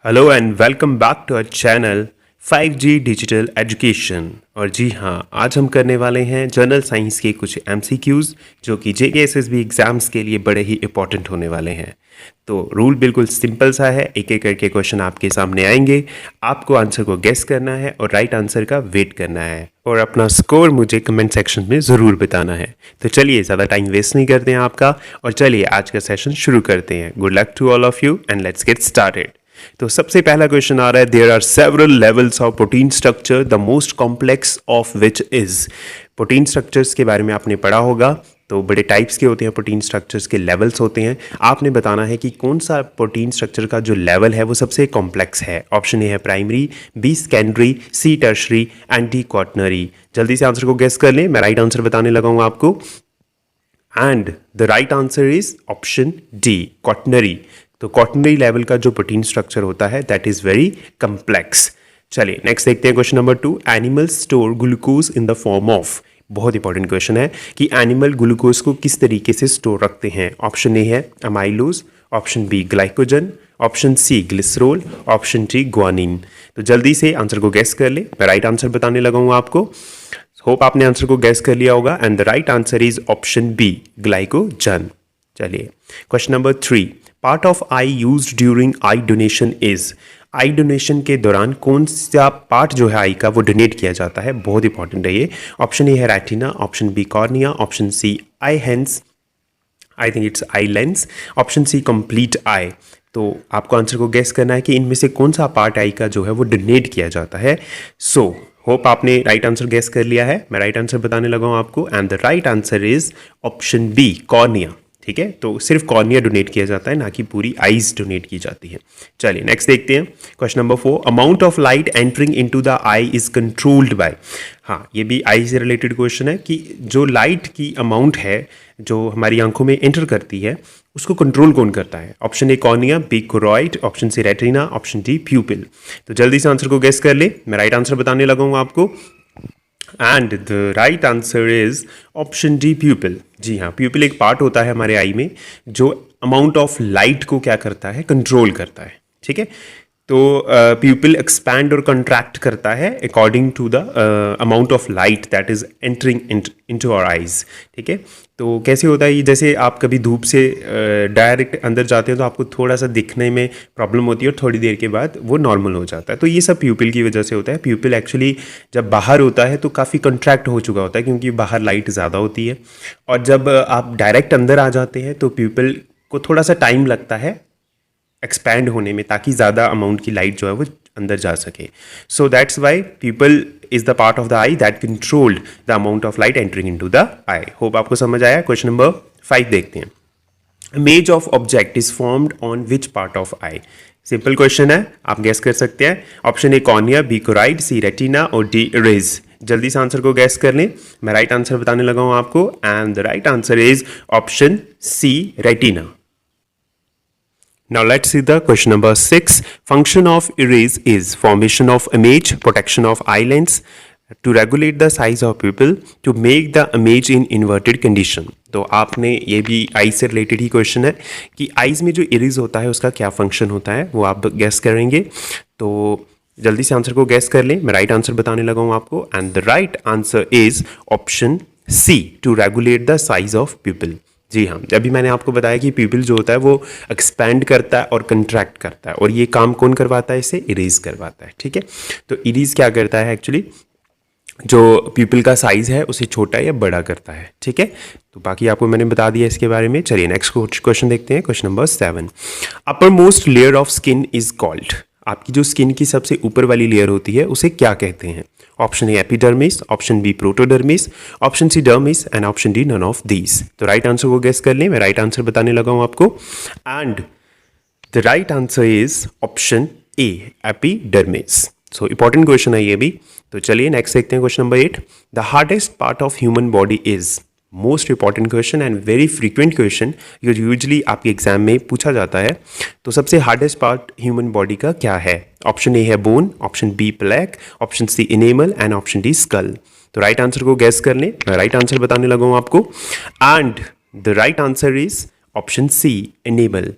Hello and welcome back to our channel 5G digital education. और जी हाँ, आज हम करने वाले हैं जनरल साइंस के कुछ MCQs जो कि JKSSB एग्ज़ाम्स के लिए बड़े ही इंपॉर्टेंट होने वाले हैं। तो रूल बिल्कुल सिंपल सा है, एक एक करके क्वेश्चन आपके सामने आएंगे, आपको आंसर को गेस करना है और राइट आंसर का वेट करना है और अपना स्कोर मुझे कमेंट सेक्शन में ज़रूर बताना है। तो चलिए ज़्यादा टाइम वेस्ट नहीं करते हैं आपका और चलिए आज का सेशन शुरू करते हैं। Good luck to all of you and let's get started. तो सबसे पहला क्वेश्चन आ रहा है, there are several levels of protein structure the most complex of which is. Protein structures के बारे में आपने पढ़ा होगा, तो बड़े टाइप्स के होते हैं प्रोटीन स्ट्रक्चर्स के, लेवल्स होते हैं। आपने बताना है कि कौन सा प्रोटीन स्ट्रक्चर का जो लेवल है वो सबसे कॉम्प्लेक्स है। ऑप्शन ए है primary, B secondary, C tertiary and D quaternary. जल्दी से आंसर को गेस कर लें, मैं राइट आंसर बताने लगा हूं आपको। And the right answer is option D, quaternary. तो क्वाटरनरी लेवल का जो प्रोटीन स्ट्रक्चर होता है दैट इज वेरी कम्प्लेक्स। चलिए नेक्स्ट देखते हैं question number 2। Animals store glucose in the form of. बहुत इंपॉर्टेंट क्वेश्चन है कि एनिमल ग्लूकोज को किस तरीके से स्टोर रखते हैं। ऑप्शन ए है amylose, option B glycogen, option C glycerol, option D guanine. तो जल्दी से आंसर को गेस कर ले, मैं राइट आंसर बताने लगा हूँ आपको। होप आपने आंसर को गेस कर लिया होगा and the right answer is option B glycogen. चलिए question number 3। Part of eye used during eye donation is. Eye donation के दौरान कौन सा पार्ट जो है आई का वो डोनेट किया जाता है, बहुत इंपॉर्टेंट है ये। ऑप्शन ए है retina, option B cornea, option C eye lens, I think it's eye lens, option C complete eye. तो आपको आंसर को गेस करना है कि इनमें से कौन सा पार्ट आई का जो है वो डोनेट किया जाता है। सो होप आपने राइट आंसर गेस कर लिया है, मैं राइट आंसर बताने लगा हूँ आपको and the right answer is option B cornea. ठीक है, तो सिर्फ कॉर्निया डोनेट किया जाता है, ना कि पूरी आईज डोनेट की जाती है। चलिए नेक्स्ट देखते हैं question number 4। Amount of light entering into the I is controlled by. हाँ, ये भी आई से रिलेटेड क्वेश्चन है कि जो लाइट की अमाउंट है जो हमारी आंखों में एंटर करती है उसको कंट्रोल कौन करता है। Option A cornea, B choroid, option C retina, option D pupil. तो जल्दी से आंसर को गेस कर ले, मैं राइट आंसर बताने लगा हूँ आपको and the right answer is option D pupil. जी हाँ, प्यूपिल एक पार्ट होता है हमारे आई में जो अमाउंट ऑफ लाइट को क्या करता है, कंट्रोल करता है। ठीक है, तो प्यूपिल एक्सपैंड और कंट्रैक्ट करता है according to the amount of light that is entering into our eyes. ठीक है, तो कैसे होता है ये, जैसे आप कभी धूप से डायरेक्ट अंदर जाते हैं तो आपको थोड़ा सा दिखने में प्रॉब्लम होती है और थोड़ी देर के बाद वो नॉर्मल हो जाता है। तो ये सब प्यूपिल की वजह से होता है। प्यूपिल एक्चुअली जब बाहर होता है तो काफ़ी कंट्रैक्ट हो चुका होता है क्योंकि बाहर लाइट ज़्यादा होती है, और जब आप डायरेक्ट अंदर आ जाते हैं तो प्यूपिल को थोड़ा सा टाइम लगता है एक्सपैंड होने में, ताकि ज़्यादा अमाउंट की लाइट जो है वो अंदर जा सके। So that's why pupil is the part of the eye that controlled the amount of light entering into the eye. Hope आपको समझ आया। क्वेश्चन नंबर 5 देखते हैं। Image of object is formed on which part of eye. Simple question है, आप guess कर सकते हैं। Option A cornea, B choroid, C retina और डी रेज। जल्दी से आंसर को गेस कर लें, मैं राइट आंसर बताने लगा हूं आपको and the right answer is option C retina. Now let's see the question number 6. Function of iris is formation of image, protection of eye lens, to regulate the size of pupil, to make the image in inverted condition. तो आपने ये भी आई से related ही question है कि eyes में जो इरिज होता है उसका क्या फंक्शन होता है, वो आप गेस करेंगे। तो जल्दी से आंसर को गेस कर लें, मैं राइट आंसर बताने लगा हूँ आपको and the right answer is option C, to regulate the size of pupil. जी हाँ, अभी मैंने आपको बताया कि प्यूपिल जो होता है वो एक्सपैंड करता है और कंट्रैक्ट करता है, और ये काम कौन करवाता है, इसे इरेज करवाता है। ठीक है, तो इरेज क्या करता है, एक्चुअली जो प्यूपिल का साइज है उसे छोटा या बड़ा करता है। ठीक है, तो बाकी आपको मैंने बता दिया इसके बारे में। चलिए नेक्स्ट क्वेश्चन देखते हैं, question number 7। Upper most layer of skin is called. आपकी जो स्किन की सबसे ऊपर वाली लेयर होती है उसे क्या कहते हैं। Option A epidermis, option B protodermis, option C dermis and option D none of these. तो राइट आंसर को गेस कर लें, मैं राइट आंसर बताने लगा हूं आपको and the right answer is option A epidermis. So important question है ये भी। तो चलिए नेक्स्ट देखते हैं question number 8। The hardest part of human body is. Most important question and very frequent question, जो यूजुअली आपके एग्जाम में पूछा जाता है। तो सबसे हार्डेस्ट पार्ट ह्यूमन बॉडी का क्या है। ऑप्शन ए है bone, option B plaque, option C enamel and option D skull. तो राइट आंसर को गेस कर लें, मैं राइट आंसर बताने लगा हूं आपको and the right answer is option C enamel.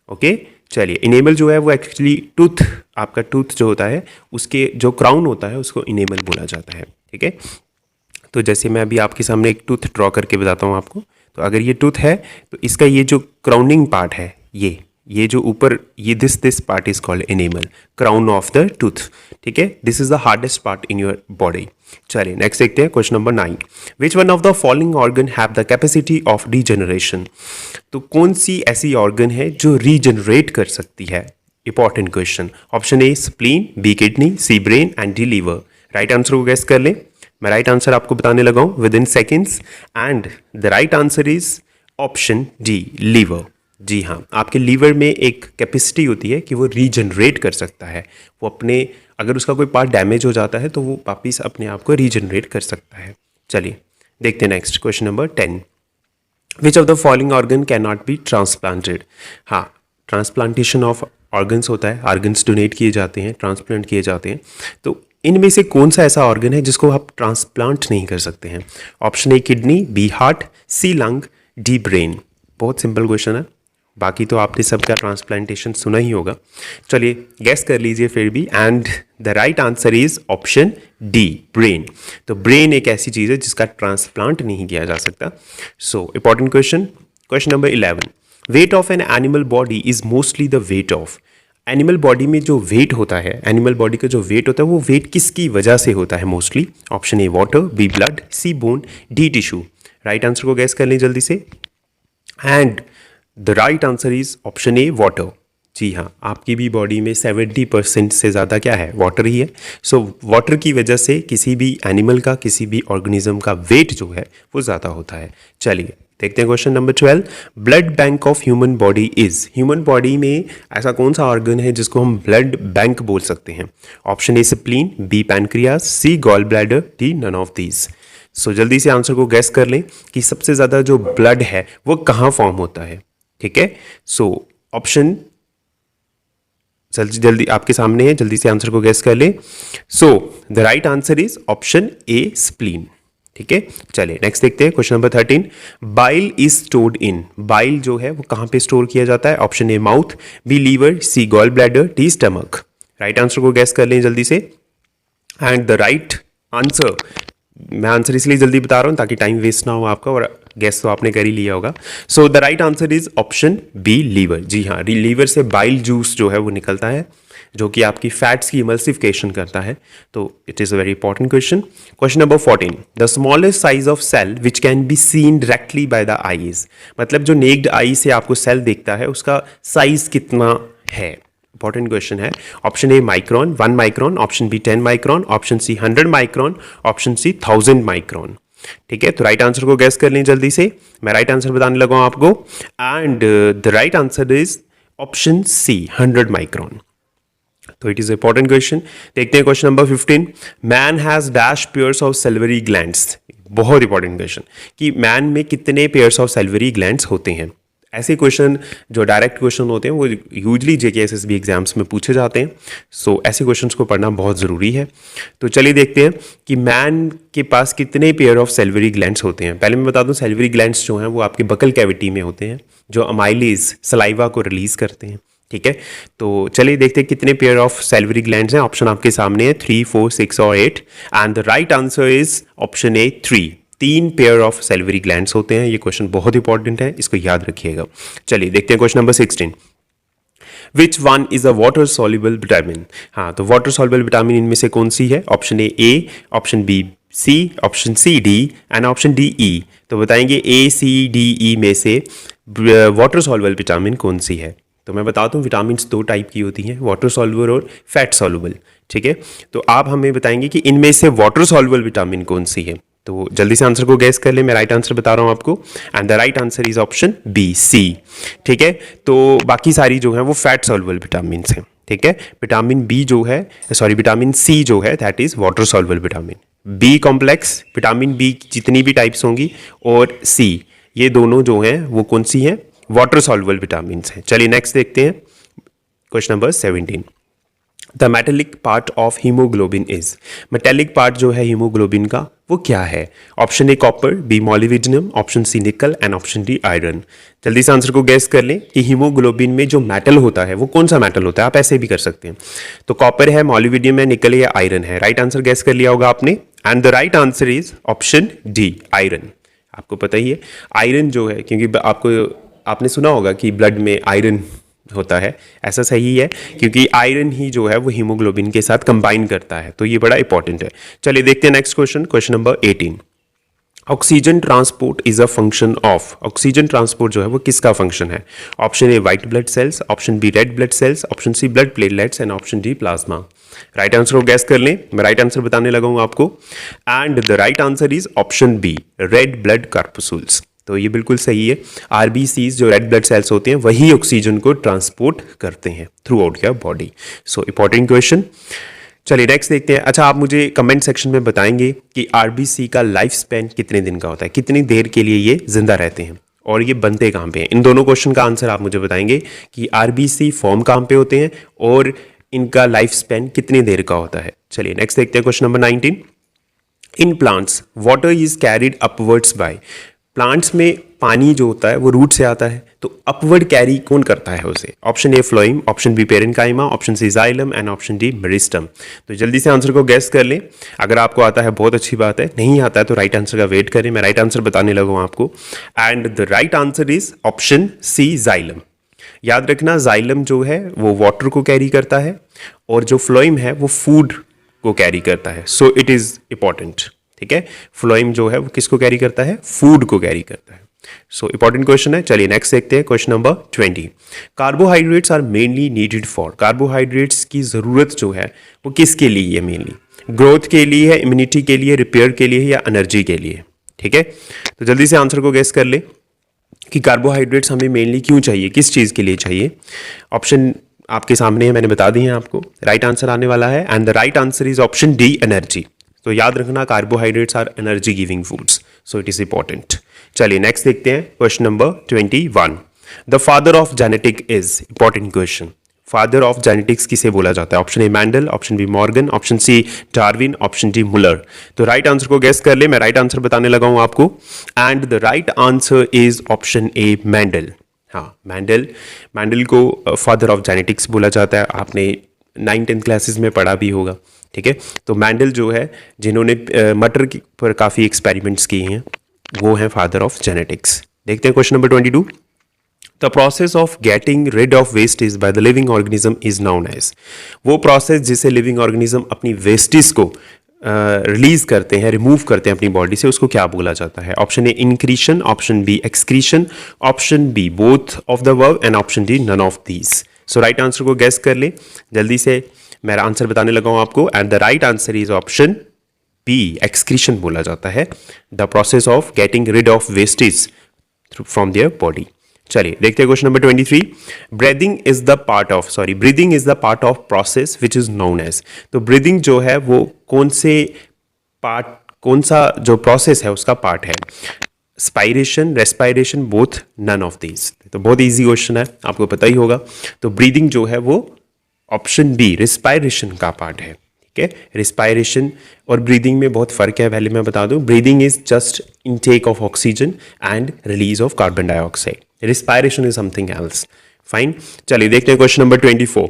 Okay, चलिए, इनेमल जो है वो एक्चुअली टूथ, आपका टूथ जो होता है उसके जो क्राउन होता है उसको इनेमल बोला जाता है। ठीक है, तो जैसे मैं अभी आपके सामने एक टूथ ड्रॉ करके बताता हूँ आपको। तो अगर ये टूथ है तो इसका ये जो क्राउनिंग पार्ट है, ये जो ऊपर, ये this part is called enamel, crown of the tooth. ठीक है, this is the hardest part in your body. चलिए नेक्स्ट देखते हैं question number 9। Which one of the following organ have the capacity of regeneration? तो कौन सी ऐसी organ है जो रीजनरेट कर सकती है? Important question. Option A spleen, B kidney, C brain and D liver. Right answer को गेस कर लें। मैं राइट आंसर आपको बताने लगा हूं within seconds, and the right answer is option D, liver. जी हाँ, आपके लीवर में एक कैपेसिटी होती है कि वो रीजनरेट कर सकता है। वो अपने, अगर उसका कोई पार्ट डैमेज हो जाता है तो वो वापिस अपने आप को रीजनरेट कर सकता है। चलिए देखते हैं next question number 10। Which of the following organ can not be transplanted? हाँ, ट्रांसप्लांटेशन ऑफ ऑर्गन्स होता है, ऑर्गन्स डोनेट किए जाते हैं, ट्रांसप्लांट किए जाते हैं। तो इनमें से कौन सा ऐसा ऑर्गन है जिसको आप ट्रांसप्लांट नहीं कर सकते हैं? Option A kidney, B heart, C lung, D brain. बहुत सिंपल क्वेश्चन है, बाकी तो आपने सबका ट्रांसप्लांटेशन सुना ही होगा। चलिए गैस कर लीजिए फिर भी, and the right answer is option D, brain. तो ब्रेन एक ऐसी चीज़ है जिसका ट्रांसप्लांट नहीं किया जा सकता। सो important question, question number 11। Weight of an animal body is mostly the weight of. Animal body में जो वेट होता है, एनिमल बॉडी का जो वेट होता है वो वेट किसकी वजह से होता है mostly? Option A water, B blood, C bone, D tissue. Right answer को गैस कर लें जल्दी से, and the right answer is option A water. जी हाँ, आपकी भी बॉडी में 70% से ज़्यादा क्या है? वाटर ही है। सो वाटर की वजह से किसी भी एनिमल का, किसी भी ऑर्गेनिज्म का वेट जो है वो ज़्यादा होता है। चलिए देखते हैं question number 12। Blood bank of human body is. Human body में ऐसा कौन सा ऑर्गन है जिसको हम ब्लड बैंक बोल सकते हैं? Option A spleen, B pancreas, C gall bladder, D none of these. So जल्दी से आंसर को गैस कर लें कि सबसे ज़्यादा जो ब्लड है वो कहाँ फॉर्म होता है। ठीक है, सो ऑप्शन जल्दी आपके सामने है, जल्दी से आंसर को गैस कर लें। So the right answer is option A spleen. ठीक है, चलिए नेक्स्ट देखते हैं question number 13। Bile is stored in. Bile जो है वो कहाँ पे स्टोर किया जाता है? Option A mouth, B liver, C gall bladder, D stomach. Right answer को गैस कर लें जल्दी से, एंड द राइट आंसर, मैं आंसर इसलिए जल्दी बता रहा हूँ ताकि टाइम वेस्ट ना हो आपका, और गैस तो आपने कर ही लिया होगा। So the right answer is option B, liver. जी हाँ, लीवर से बाइल जूस जो है वो निकलता है, जो कि आपकी फैट्स की इमल्सिफिकेशन करता है। तो it is a very important question. Question number 14। The smallest size of cell which can be seen directly by the eyes. मतलब जो नेक्ड आई से आपको सेल देखता है उसका साइज कितना है? इंपॉर्टेंट क्वेश्चन है। Option A micron, 1 micron, option B 10 micron, option C 100 micron, option C 1000 micron. ठीक है, तो राइट आंसर को गैस कर लें जल्दी से। मैं राइट आंसर बताने लगा हूं आपको, and the right answer is option C 100 micron. तो इट इज इंपॉर्टेंट क्वेश्चन। देखते हैं question number 15। Man has dash pairs of salivary glands. बहुत इंपॉर्टेंट क्वेश्चन कि मैन में कितने पेयर्स ऑफ सैलिवरी ग्लैंड्स होते हैं। ऐसे क्वेश्चन जो डायरेक्ट क्वेश्चन होते हैं वो यूजली जेकेएसएसबी एग्जाम्स में पूछे जाते हैं। सो ऐसे क्वेश्चंस को पढ़ना बहुत ज़रूरी है। तो चलिए देखते हैं कि मैन के पास कितने पेयर ऑफ सैलिवरी ग्लैंड्स होते हैं। पहले मैं बता दूं, सैलिवरी ग्लैंड्स जो हैं वो आपके बकल कैविटी में होते हैं, जो अमाइलेज सलाइवा को रिलीज करते हैं। ठीक है, तो चलिए देखते हैं कितने पेयर ऑफ सैलिवरी ग्लैंड्स हैं। ऑप्शन आपके सामने है 3, 4, 6 और 8, and the right answer is option A 3। 3 pair of salivary glands होते हैं। ये क्वेश्चन बहुत इंपॉर्टेंट है, इसको याद रखिएगा। चलिए देखते हैं question number 16। Which one is a water soluble vitamin. हाँ, तो वाटर सॉल्युबल विटामिन इनमें से कौन सी है? Option A, option B C, option C D, and option D E. तो बताएंगे ए सी डी ई में से वाटर सॉल्युबल विटामिन कौन सी है? तो मैं बताता हूँ, विटामिन 2 टाइप की होती हैं, वाटर सॉल्युबल और फैट सॉल्युबल। ठीक है, तो आप हमें बताएंगे कि इनमें से वाटर सॉल्युबल विटामिन कौन सी है। तो जल्दी से आंसर को गैस कर ले। मैं राइट आंसर बता रहा हूँ आपको, and the right answer is option B C. ठीक है, तो बाकी सारी जो है वो फैट सॉल्युबल विटामिन हैं। ठीक है, विटामिन बी जो है, सॉरी विटामिन सी जो है that is water soluble vitamin. B complex vitamin B जितनी भी टाइप्स होंगी, और सी, ये दोनों जो हैं वो कौन सी हैं? वाटर सॉल्युबल विटामिन हैं। चलिए नेक्स्ट देखते हैं question number 17। The metallic part of haemoglobin is, metallic part जो है हीमोग्लोबिन का वो क्या है? Option A copper, B molybdenum, option C nickel and option D iron. जल्दी से आंसर को गैस कर लें कि हीमोग्लोबिन में जो मेटल होता है वो कौन सा मेटल होता है। आप ऐसे भी कर सकते हैं, तो कॉपर है, मोलिब्डेनम है, निकल है या आयरन है। राइट आंसर गैस कर लिया होगा आपने, and the right answer is option D iron. आपको पता ही है आयरन जो है, क्योंकि आपने सुना होगा कि ब्लड में आयरन होता है, ऐसा सही है क्योंकि आयरन ही जो है वो हीमोग्लोबिन के साथ कंबाइन करता है, तो ये बड़ा इंपॉर्टेंट है। चलिए देखते हैं next question, question number 18। Oxygen transport is a function of, oxygen transport जो है वो किसका फंक्शन है? Option A white blood cells, option B red blood cells, option C blood platelets and option D plasma. Right answer को guess कर लें, मैं right answer बताने लगा हूं आपको, and the right answer is option B red blood corpuscles. तो ये बिल्कुल सही है, आरबीसीज जो रेड ब्लड सेल्स होते हैं वही ऑक्सीजन को ट्रांसपोर्ट करते हैं through out your body. So important question. चलिए नेक्स्ट देखते हैं। अच्छा, आप मुझे कमेंट सेक्शन में बताएंगे कि आरबीसी का लाइफ स्पैन कितने दिन का होता है, कितनी देर के लिए ये जिंदा रहते हैं और ये बनते कहाँ पे हैं। इन दोनों क्वेश्चन का आंसर आप मुझे बताएंगे कि आरबीसी फॉर्म कहाँ पे होते हैं और इनका लाइफ स्पैन कितनी देर का होता है। चलिए नेक्स्ट देखते हैं question number 19। In plants water is carried upwards by, plants में पानी जो होता है वो रूट से आता है, तो अपवर्ड कैरी कौन करता है उसे? Option A phloem, option B parenchyma, option C xylem and option D meristem. तो जल्दी से आंसर को गैस कर लें, अगर आपको आता है बहुत अच्छी बात है, नहीं आता है तो राइट आंसर का वेट करें, मैं राइट आंसर बताने लगा हूं आपको, and the right answer is option C xylem. याद रखना, जाइलम जो है वो वाटर को कैरी करता है और जो फ्लोएम है वो फूड को कैरी करता है। सो इट इज इंपॉर्टेंट, ठीक है। फ्लोएम जो है वो किसको कैरी करता है? फूड को कैरी करता है। सो इंपॉर्टेंट क्वेश्चन है। चलिए नेक्स्ट देखते हैं question number 20। Carbohydrates are mainly needed for, carbohydrates की जरूरत जो है वो किसके लिए है? मेनली ग्रोथ के लिए है, इम्यूनिटी के लिए, रिपेयर के लिए या एनर्जी के लिए? ठीक है, तो जल्दी से आंसर को गेस कर ले कि कार्बोहाइड्रेट्स हमें मेनली क्यों चाहिए, किस चीज़ के लिए चाहिए। ऑप्शन आपके सामने है, मैंने बता दी है आपको। राइट आंसर आने वाला है and the right answer is option D energy. तो याद रखना, carbohydrates are energy giving foods, so it is important. चलिए नेक्स्ट देखते हैं question number 21। The father of genetic is, important question, father of genetics किसे बोला जाता है? Option A Mendel, option B Morgan, option C Darwin, option D Muller. तो right answer को guess कर ले, मैं राइट आंसर बताने लगा हूं आपको, and the right answer is option A Mendel. हाँ, मैंडल को फादर ऑफ जेनेटिक्स बोला जाता है, आपने 9-10 क्लासेस में पढ़ा भी होगा, ठीक है। तो मैंडल जो है, जिन्होंने मटर पर काफ़ी एक्सपेरिमेंट्स किए हैं, वो हैं फादर ऑफ जेनेटिक्स। देखते हैं question number 22। The process of getting rid of wastage by the living organism is known as, वो प्रोसेस जिसे लिविंग ऑर्गेनिज्म अपनी वेस्टेज को रिलीज करते हैं, रिमूव करते हैं अपनी बॉडी से, उसको क्या बोला जाता है? Option A incretion, option B excretion, option B both of the verb and option D none of these. So right answer को गेस कर ले जल्दी से, मेरा आंसर बताने लगा हूं आपको, and the right answer is option B excretion बोला जाता है the process of getting rid of wastage from their body. चलिए देखते हैं question number 23। Breathing is the part of process which is known as. तो ब्रीदिंग जो है वो कौन सा जो प्रोसेस है उसका पार्ट है? Aspiration, respiration, both, none of these. तो बहुत इजी क्वेश्चन है, आपको पता ही होगा। तो ब्रीदिंग जो है वो ऑप्शन बी रिस्पायरेशन का पार्ट है, ठीक है। रिस्पायरेशन और ब्रीदिंग में बहुत फर्क है, पहले मैं बता दूं। Breathing is just intake of oxygen and release of carbon dioxide, respiration is something else. Fine, चलिए देखते हैं question number 24।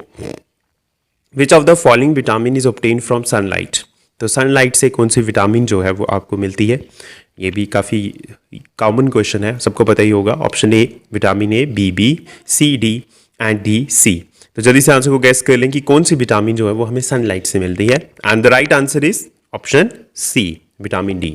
Which of the following vitamin is obtained from sunlight. तो सनलाइट से कौन सी विटामिन जो है वो आपको मिलती है? ये भी काफ़ी कॉमन क्वेश्चन है, सबको पता ही होगा। Option A vitamin A, B B, C D and D C. तो जल्दी से आंसर को गैस कर लें कि कौन सी विटामिन जो है वो हमें सनलाइट से मिलती है, and the right answer is option C vitamin D.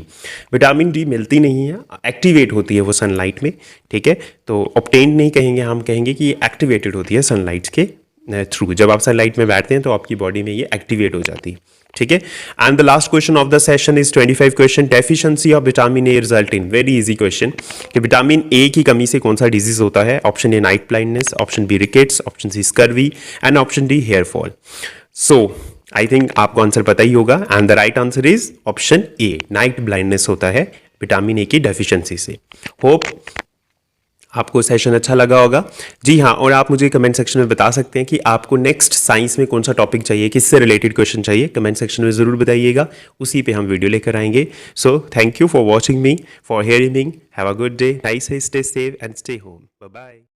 Vitamin D मिलती नहीं है, एक्टिवेट होती है वो सनलाइट में, ठीक है। तो ऑब्टेन नहीं कहेंगे, हम कहेंगे कि ये एक्टिवेटेड होती है सनलाइट के थ्रू। जब आप सनलाइट में बैठते हैं तो आपकी बॉडी में ये एक्टिवेट हो जाती है, ठीक है। And the last question of the session is 25 question. Deficiency of vitamin A result in, very easy question, कि विटामिन ए की कमी से कौन सा डिजीज होता है? Option A night blindness, option B rickets, option C scurvy and option D hair fall. So I think आपको answer पता ही होगा, and the right answer is option A, night blindness होता है विटामिन ए की deficiency से। Hope आपको session अच्छा लगा होगा। जी हाँ, और आप मुझे कमेंट सेक्शन में बता सकते हैं कि आपको नेक्स्ट साइंस में कौन सा टॉपिक चाहिए, किससे रिलेटेड क्वेश्चन चाहिए, कमेंट सेक्शन में ज़रूर बताइएगा, उसी पे हम वीडियो लेकर आएंगे। So thank you for watching me, for hearing me. Have a good day, nice, stay safe and stay home. Bye bye.